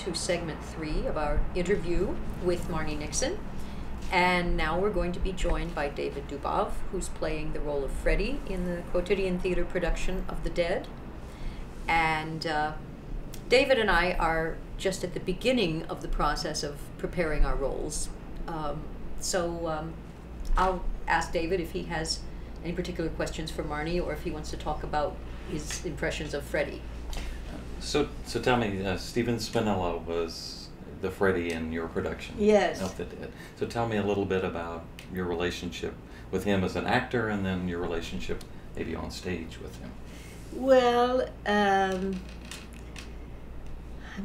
to segment 3 of our interview with Marni Nixon. And now we're going to be joined by David Dubov, who's playing the role of Freddie in the Quotidian Theatre production of The Dead. And David and I are just at the beginning of the process of preparing our roles. So I'll ask David if he has any particular questions for Marni, or if he wants to talk about his impressions of Freddie. So tell me, Stephen Spinella was the Freddie in your production Yes. of The Dead. So tell me a little bit about your relationship with him as an actor, and then your relationship maybe on stage with him. Well, I'm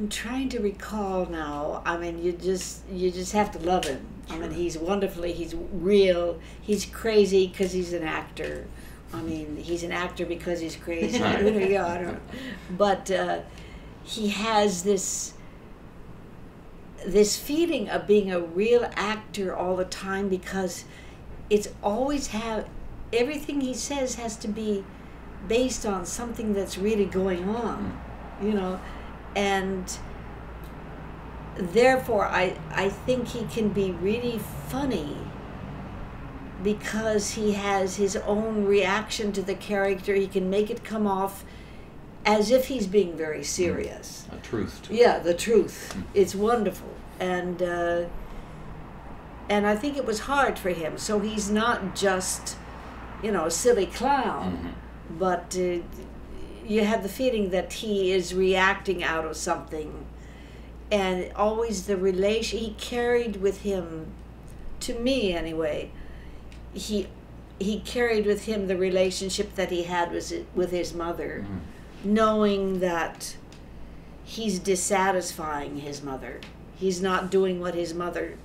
trying to recall now. I mean, you just have to love him. Sure. I mean, he's wonderfully, he's real, he's crazy because he's an actor. I mean, he's an actor because he's crazy. Yeah, I don't. But he has this feeling of being a real actor all the time, because it's always everything he says has to be based on something that's really going on, you know, and therefore I think he can be really funny because he has his own reaction to the character. He can make it come off as if he's being very serious. A truth to it. Yeah, the truth. It's wonderful. And I think it was hard for him. So he's not just, you know, a silly clown, but you have the feeling that he is reacting out of something. And always the relation he carried with him, to me anyway, he carried with him the relationship that he had with his mother, knowing that he's dissatisfying his mother. He's not doing what his mother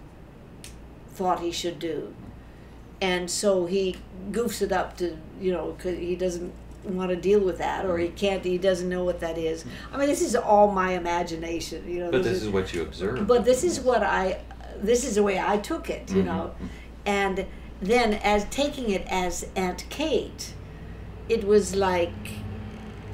thought he should do. And so he goofs it up to, you know, 'cause he doesn't want to deal with that, or he doesn't know what that is. I mean, this is all my imagination, you know. But this is what you observed. But this is the way I took it, you know. And then as taking it as Aunt Kate, it was like,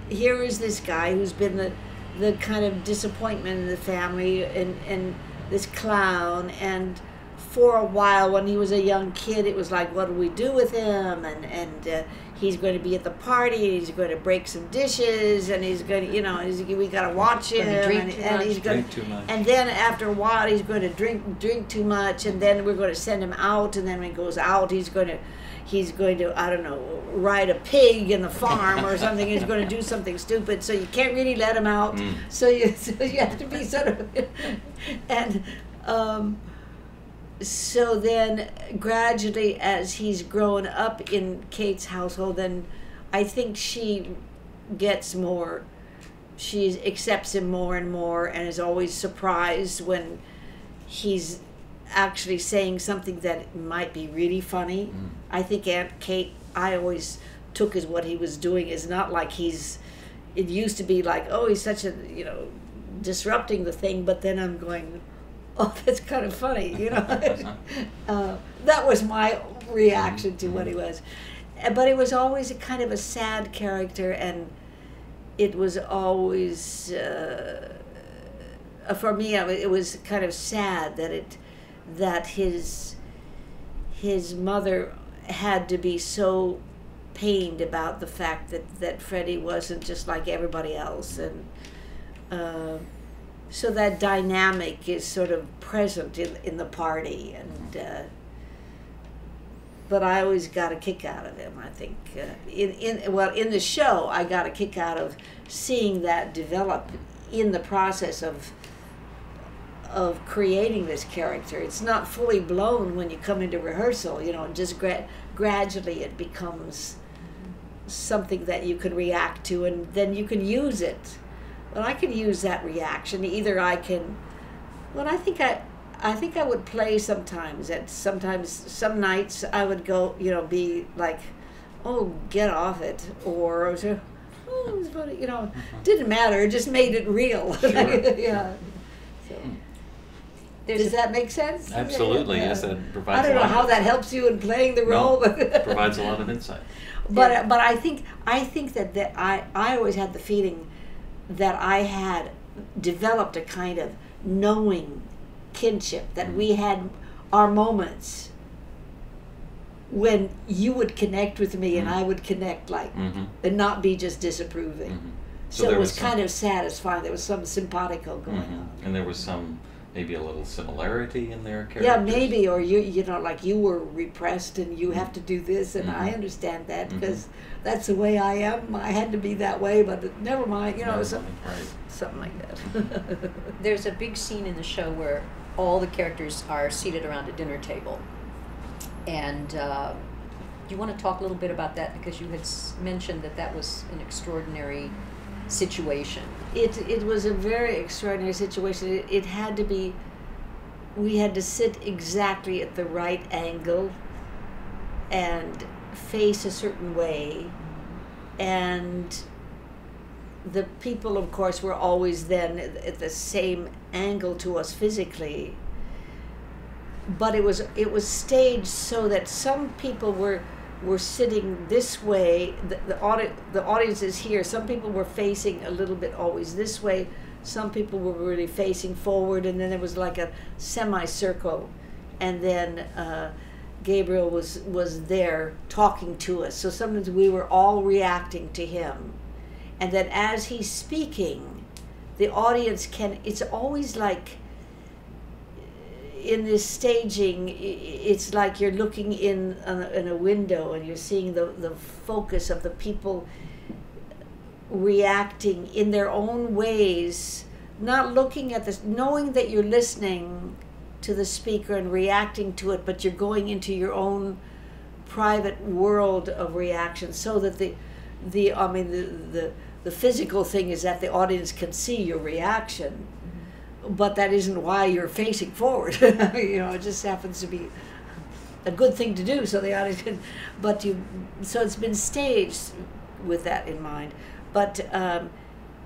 here is this guy who's been the kind of disappointment in the family, and this clown, and for a while when he was a young kid, it was like, what do we do with him? And he's going to be at the party, he's going to break some dishes, and he's going to, you know, we got to watch him, and he's going to, and then after a while he's going to drink too much, and then we're going to send him out, and then when he goes out, he's going to, I don't know, ride a pig in the farm or something. He's going to do something stupid, so you can't really let him out. So you have to be sort of, and so then gradually as he's grown up in Kate's household, then I think she accepts him more and more, and is always surprised when he's actually saying something that might be really funny. I think Aunt Kate, I always took as what he was doing is not like it used to be like, oh, he's such a, you know, disrupting the thing, but then I'm going, oh, that's kind of funny, you know. That was my reaction to what he was. But it was always a kind of a sad character, and it was always, for me, it was kind of sad that his mother had to be so pained about the fact that Freddie wasn't just like everybody else, and so that dynamic is sort of present in the party, and but I always got a kick out of him. I think in the show I got a kick out of seeing that develop in the process of creating this character. It's not fully blown when you come into rehearsal, you know, just gradually it becomes something that you can react to, and then you can use it. Well, I can use that reaction. Either I can, well, I think I would play sometimes. Some nights I would go, you know, be like, oh, get off it, or oh, it's funny, you know, didn't matter. It just made it real. Sure. Yeah. So. Does that make sense? Absolutely, yes. That provides. I don't know how that helps you in playing the role, but provides a lot of insight. But I think that I always had the feeling that I had developed a kind of knowing kinship, that we had our moments when you would connect with me and I would connect and not be just disapproving. So it was kind of satisfying. There was some simpatico going on. And there was some, maybe a little similarity in their characters. Yeah, maybe, or you know, like you were repressed and you have to do this, and I understand that because that's the way I am. I had to be that way, but never mind, you know, something like that. There's a big scene in the show where all the characters are seated around a dinner table. And you want to talk a little bit about that, because you had mentioned that that was an extraordinary situation. It was a very extraordinary situation. It had to be, we had to sit exactly at the right angle and face a certain way. And the people, of course, were always then at the same angle to us physically. But it was staged so that some people were sitting this way. The audience is here. Some people were facing a little bit always this way. Some people were really facing forward, and then there was like a semicircle, and then Gabriel was there talking to us. So sometimes we were all reacting to him, and then as he's speaking, the audience can. It's always like, in this staging, it's like you're looking in a window and you're seeing the focus of the people reacting in their own ways, not looking at this, knowing that you're listening to the speaker and reacting to it, but you're going into your own private world of reaction, so that the physical thing is that the audience can see your reaction. But that isn't why you're facing forward. You know, it just happens to be a good thing to do, so the audience can. So it's been staged with that in mind. But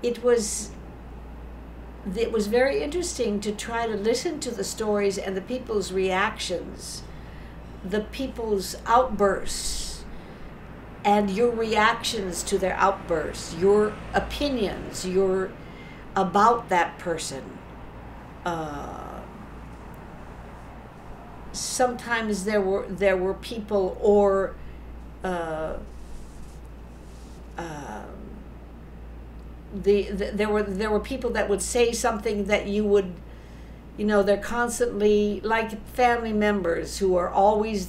it was very interesting to try to listen to the stories and the people's reactions, the people's outbursts, and your reactions to their outbursts, your opinions, about that person. Sometimes there were people, or there were people that would say something that you would, you know, they're constantly like family members who are always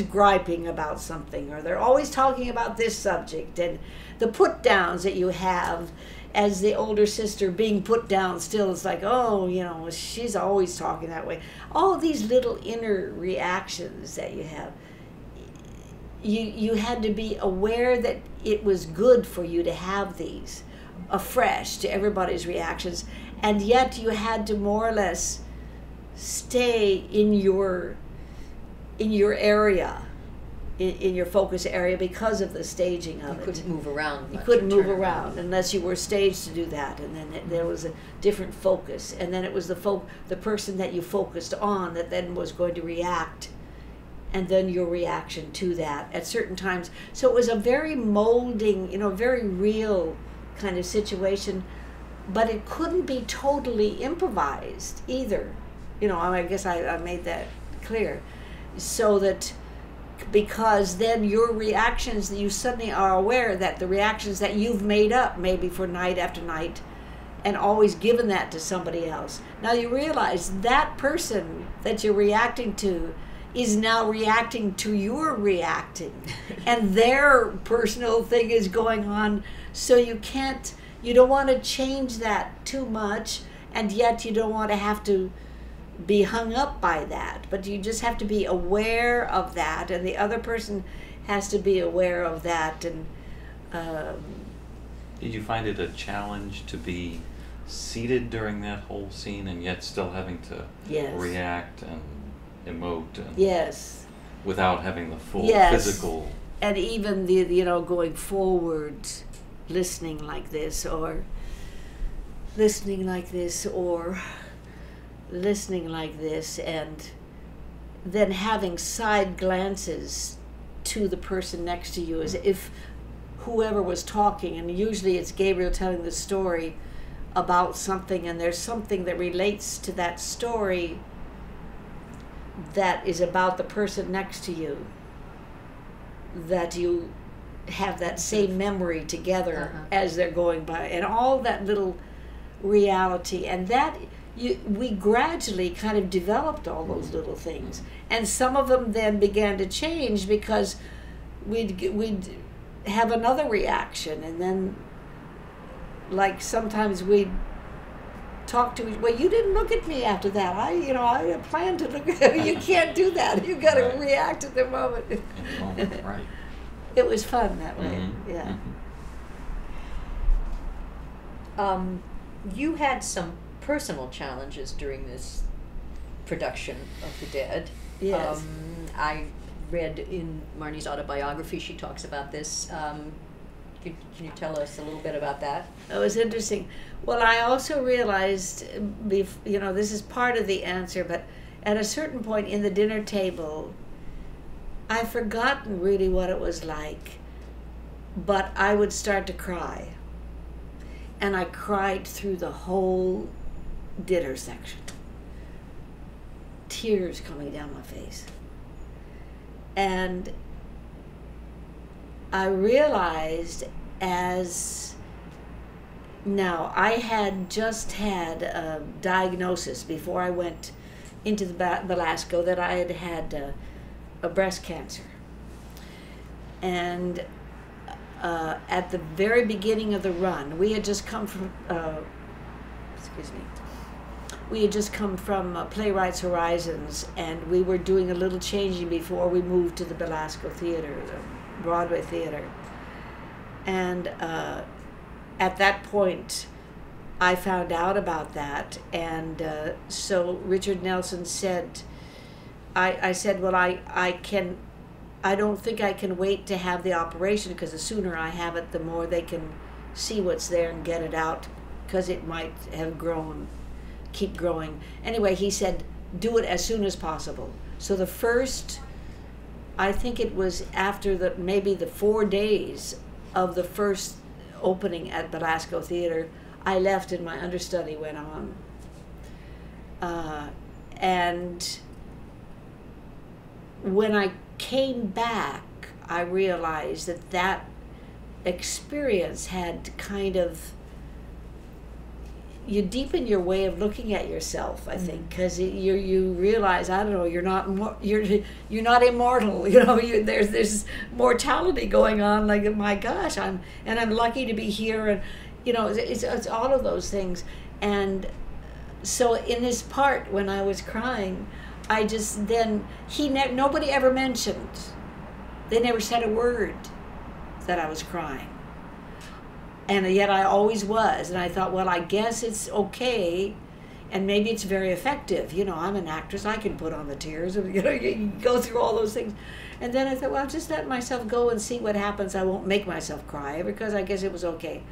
griping about something, or they're always talking about this subject, and the put downs that you have as the older sister being put down still. It's like, oh, you know, she's always talking that way. All these little inner reactions that you have, you had to be aware that it was good for you to have these afresh to everybody's reactions, and yet you had to more or less stay in your area, in your focus area, because of the staging of it. You couldn't move around. You couldn't move around unless you were staged to do that, and then there was a different focus, and then it was the person that you focused on that then was going to react, and then your reaction to that at certain times. So it was a very molding, you know, very real kind of situation, but it couldn't be totally improvised either. You know, I guess I made that clear, so that. Because then your reactions, you suddenly are aware that the reactions that you've made up maybe for night after night and always given that to somebody else. Now you realize that person that you're reacting to is now reacting to your reacting, and their personal thing is going on. So you don't want to change that too much, and yet you don't want to have to be hung up by that, but you just have to be aware of that, and the other person has to be aware of that. And did you find it a challenge to be seated during that whole scene and yet still having to react and emote and without having the full physical, and even the going forward, listening like this, or listening like this, and then having side glances to the person next to you, as if whoever was talking, and usually it's Gabriel telling the story about something, and there's something that relates to that story that is about the person next to you, that you have that same memory together as they're going by, and all that little reality, and that we gradually kind of developed all those little things, and some of them then began to change because we'd have another reaction, and then like sometimes we'd talk to each, well, you didn't look at me after that. I planned to look at you. You can't do that. You've got to react at the moment. In the moment, right. It was fun that way. Yeah. You had some personal challenges during this production of The Dead. Yes. I read in Marnie's autobiography, she talks about this. Can you tell us a little bit about that? It was interesting. Well, I also realized, this is part of the answer, but at a certain point in the dinner table, I've forgotten really what it was like, but I would start to cry. And I cried through the whole dinner section. Tears coming down my face. And I realized I had just had a diagnosis before I went into the Belasco that I had had a breast cancer. And at the very beginning of the run, we had just come from, Playwrights Horizons, and we were doing a little changing before we moved to the Belasco Theater, the Broadway Theater. And at that point, I found out about that, and so Richard Nelson said, I said, well, I don't think I can wait to have the operation, because the sooner I have it, the more they can see what's there and get it out, because it might have keep growing. Anyway, he said, do it as soon as possible. So the first, I think it was after maybe the 4 days of the first opening at Belasco Theater, I left and my understudy went on. And when I came back, I realized that experience had kind of, you deepen your way of looking at yourself, I think, because you realize, I don't know, you're not immortal, there's mortality going on, like, my gosh, I'm lucky to be here, and it's all of those things. And so in this part, when I was crying, I just nobody ever mentioned, they never said a word that I was crying. And yet I always was. And I thought, well, I guess it's okay, and maybe it's very effective. I'm an actress, I can put on the tears, and you go through all those things. And then I thought, well, I'll just let myself go and see what happens. I won't make myself cry, because I guess it was okay.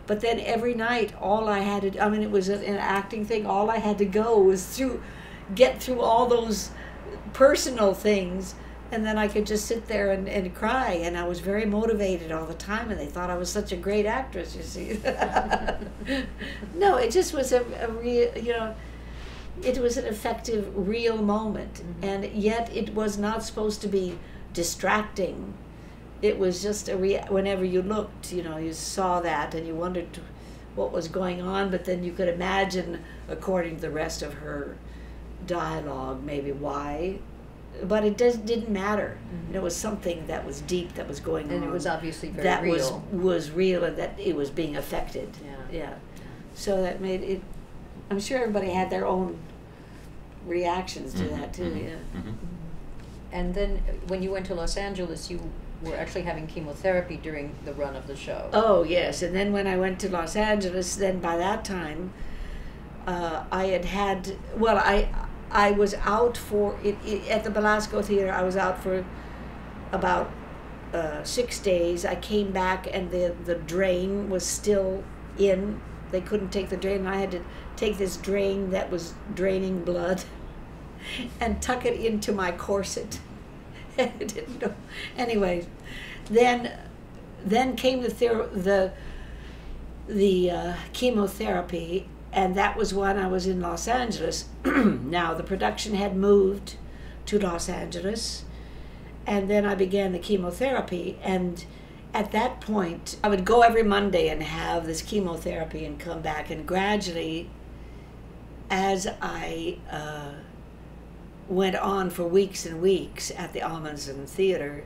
But then every night, all I had to, it was an acting thing, all I had to go was get through all those personal things, and then I could just sit there and cry, and I was very motivated all the time, and they thought I was such a great actress, you see. No, it just was a real, it was an effective, real moment, and yet it was not supposed to be distracting. It was just whenever you looked, you saw that, and you wondered what was going on, but then you could imagine, according to the rest of her dialogue, maybe why. But it didn't matter. It was something that was deep, that was going on. And it was obviously very real. That was real, and that it was being affected. Yeah. So that made it, I'm sure everybody had their own reactions to that too, yeah. And then when you went to Los Angeles, you were actually having chemotherapy during the run of the show. Oh, yes. And then when I went to Los Angeles, then by that time, I was out for at the Belasco Theater. I was out for about 6 days. I came back, and the drain was still in. They couldn't take the drain, and I had to take this drain that was draining blood and tuck it into my corset. I didn't know. Anyway, then came the the chemotherapy, and that was when I was in Los Angeles. Now, the production had moved to Los Angeles, and then I began the chemotherapy, and at that point, I would go every Monday and have this chemotherapy and come back, and gradually, as I went on for weeks and weeks at the Ahmanson Theater,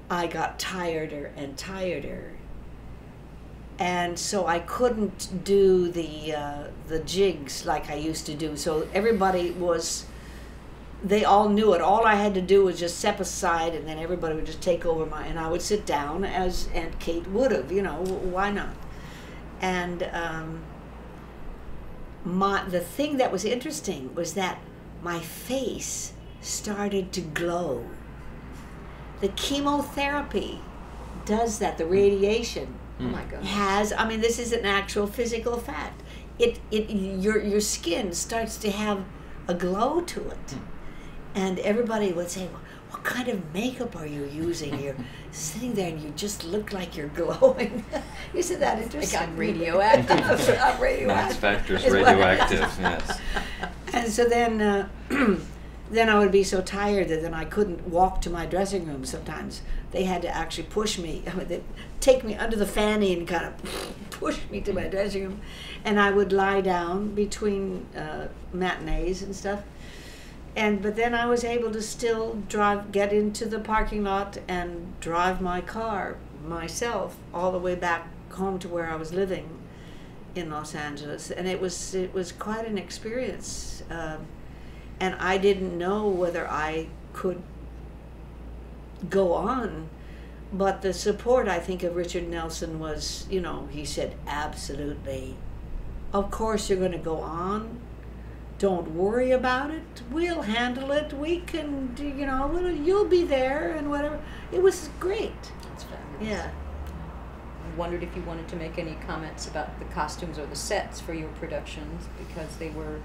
I got tireder and tireder. And so I couldn't do the jigs like I used to do. So everybody was, they all knew it. All I had to do was just step aside, and then everybody would just take over and I would sit down as Aunt Kate would have, you know, why not? And the thing that was interesting was that my face started to glow. The chemotherapy does that, the radiation. Oh my God. I mean, this is an actual physical fact. Your skin starts to have a glow to it. And everybody would say, well, what kind of makeup are you using? You're sitting there and you just look like you're glowing. Isn't that interesting? Like I'm radioactive. I'm radioactive. Max Factor's radioactive, yes. And so then, then I would be so tired that then I couldn't walk to my dressing room sometimes. They had to actually push me. I mean, they'd take me under the fanny and kind of push me to my dressing room. And I would lie down between matinees and stuff. But then I was able to still get into the parking lot and drive my car myself all the way back home to where I was living in Los Angeles. And it was quite an experience. And I didn't know whether I could go on, but the support, I think, of Richard Nelson was, you know, he said, absolutely. Of course you're going to go on. Don't worry about it. We'll handle it. We can, you know, you'll be there and whatever. It was great. That's fabulous. Yeah. I wondered if you wanted to make any comments about the costumes or the sets for your productions, because they were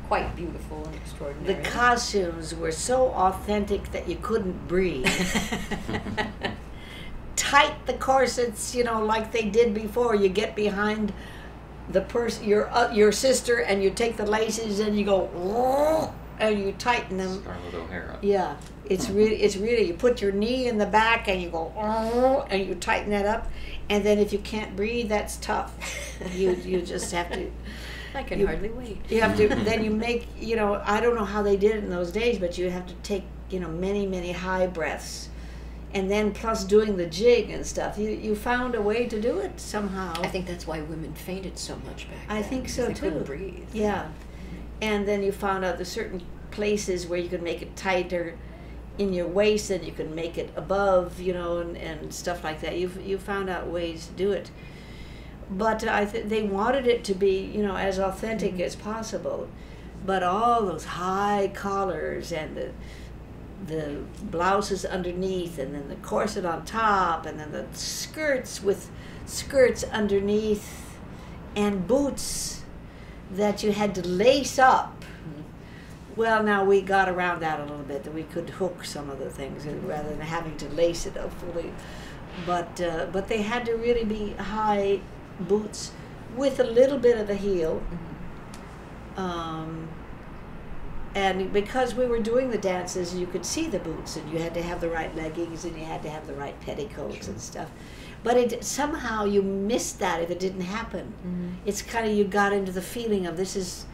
quite beautiful and extraordinary. The costumes were so authentic that you couldn't breathe. Tight the corsets, you know, like they did before. You get behind the person, your sister, and you take the laces and you go, and you tighten them. Scarlett O'Hara. Yeah, it's really you put your knee in the back and you go, and you tighten that up, and then if you can't breathe, that's tough. You just have to. I can hardly wait. You have to, then you make, you know, I don't know how they did it in those days, but you have to take, you know, many, many high breaths. And then plus doing the jig and stuff. You found a way to do it somehow. I think that's why women fainted so much back then. I think so they too. Couldn't breathe. Yeah. And then you found out there's certain places where you could make it tighter in your waist and you could make it above, you know, and stuff like that. You found out ways to do it. But they wanted it to be, you know, as authentic as possible. But all those high collars and the blouses underneath, and then the corset on top, and then the skirts with skirts underneath, and boots that you had to lace up. Well, now we got around that a little bit, that we could hook some of the things rather than having to lace it up fully. But they had to really be high boots with a little bit of a heel. And because we were doing the dances, you could see the boots, and you had to have the right leggings, and you had to have the right petticoats and stuff. But somehow you missed that if it didn't happen. It's kind of, you got into the feeling of this is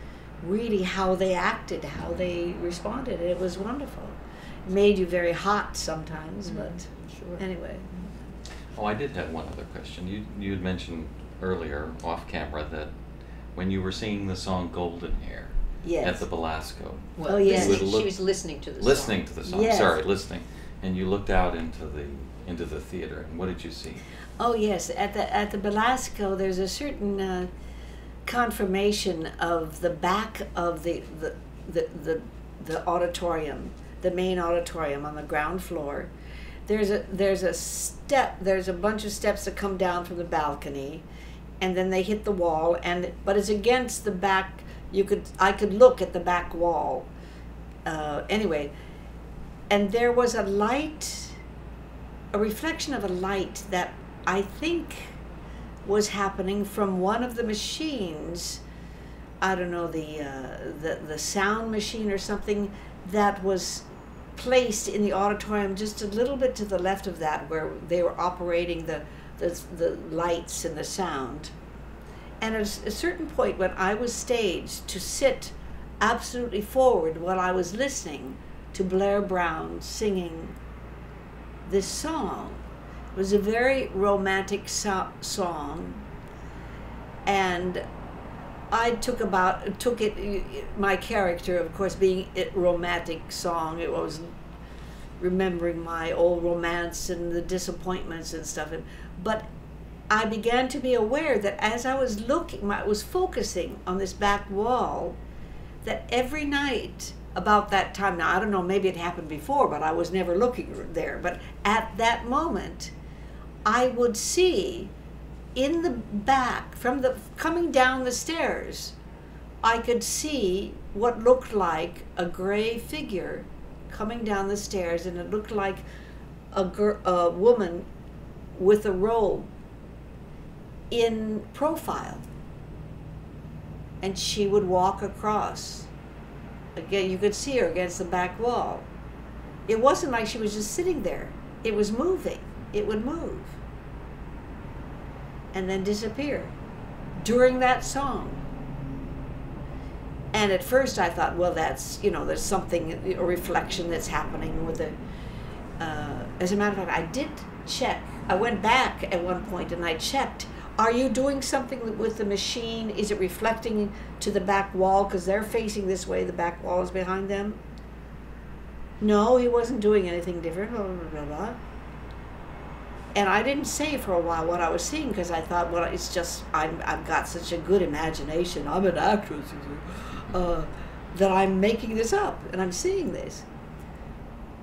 really how they acted, how they responded. It was wonderful. It made you very hot sometimes, but anyway. Oh, I did have one other question. You had mentioned earlier off camera that when you were singing the song Golden Hair at the Belasco. Well, yes, she was listening to the song. Listening to the song, sorry, listening. And you looked out into the theater, and what did you see? Oh yes, at the Belasco there's a certain confirmation of the back of the auditorium, the main auditorium on the ground floor. There's a bunch of steps that come down from the balcony, and then they hit the wall, but it's against the back. I could look at the back wall. Anyway, and there was a light, a reflection of a light that I think was happening from one of the machines. I don't know, the sound machine or something that was placed in the auditorium just a little bit to the left of that, where they were operating the lights and the sound. And at a certain point, when I was staged to sit absolutely forward while I was listening to Blair Brown singing this song, it was a very romantic song, and I took it, my character, of course, being a romantic song, it was remembering my old romance and the disappointments and stuff. But I began to be aware that as I was looking, I was focusing on this back wall, that every night about that time, now I don't know, maybe it happened before, but I was never looking there, but at that moment, I would see in the back, coming down the stairs, I could see what looked like a gray figure coming down the stairs, and it looked like a woman with a robe in profile. And she would walk across. Again, you could see her against the back wall. It wasn't like she was just sitting there. It was moving. It would move and then disappear during that song. And at first I thought, well, that's, there's something, a reflection that's happening with the, as a matter of fact, I did check. I went back at one point and I checked, are you doing something with the machine? Is it reflecting to the back wall? Because they're facing this way, the back wall is behind them. No, he wasn't doing anything different, blah, blah, blah, blah. And I didn't say for a while what I was seeing, because I thought, well, it's just, I've got such a good imagination. I'm an actress, that I'm making this up, and I'm seeing this.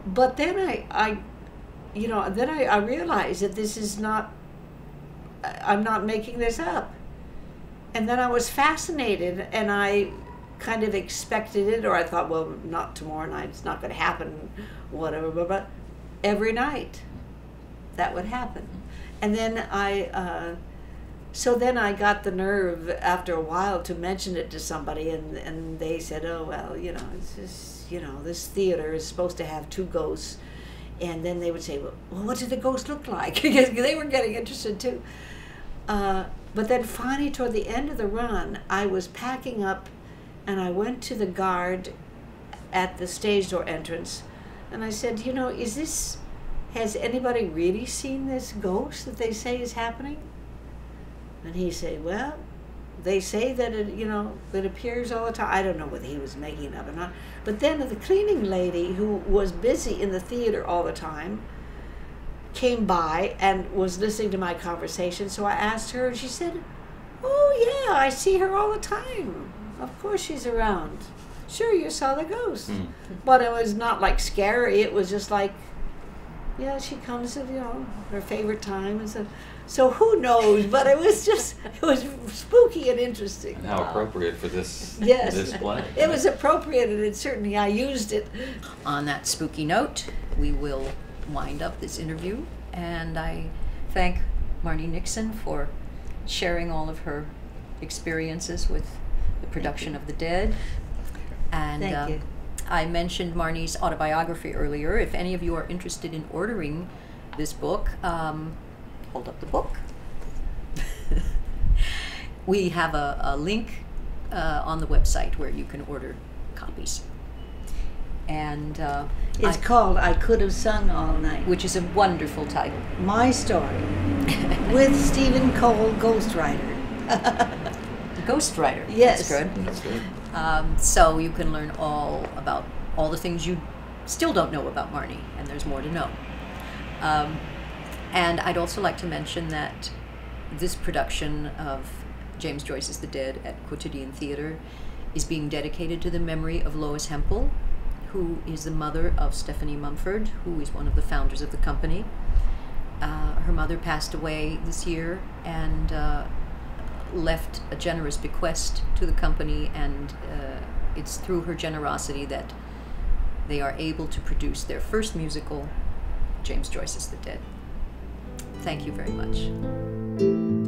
But then I realized that this is not, I'm not making this up. And then I was fascinated, and I kind of expected it, or I thought, well, not tomorrow night, it's not going to happen, whatever, but every night that would happen. And then so then I got the nerve after a while to mention it to somebody, and they said, oh, well, it's just, this theater is supposed to have 2 ghosts. And then they would say, well, what did the ghost look like? Because they were getting interested too. But then finally, toward the end of the run, I was packing up, and I went to the guard at the stage door entrance, and I said, has anybody really seen this ghost that they say is happening? And he said, well, they say that it appears all the time. I don't know whether he was making it up or not. But then the cleaning lady, who was busy in the theater all the time, came by and was listening to my conversation. So I asked her, and she said, oh, yeah, I see her all the time. Of course she's around. Sure, you saw the ghost. Mm. But it was not like scary. It was just like, yeah, she comes at, her favorite time. And so who knows? But it was spooky and interesting. And how appropriate for this play. It was appropriate, and certainly I used it. On that spooky note, we will wind up this interview, and I thank Marni Nixon for sharing all of her experiences with the production of The Dead. And thank you. I mentioned Marni's autobiography earlier. If any of you are interested in ordering this book, hold up the book. We have a link on the website where you can order copies. And it's called I Could Have Sung All Night, which is a wonderful title. My story with Stephen Cole, ghostwriter. Ghostwriter. Yes. That's good. That's good. So you can learn all about all the things you still don't know about Marni, and there's more to know. And I'd also like to mention that this production of James Joyce's The Dead at Quotidian Theatre is being dedicated to the memory of Lois Hempel, who is the mother of Stephanie Mumford, who is one of the founders of the company. Her mother passed away this year and left a generous bequest to the company, and it's through her generosity that they are able to produce their first musical, James Joyce's The Dead. Thank you very much.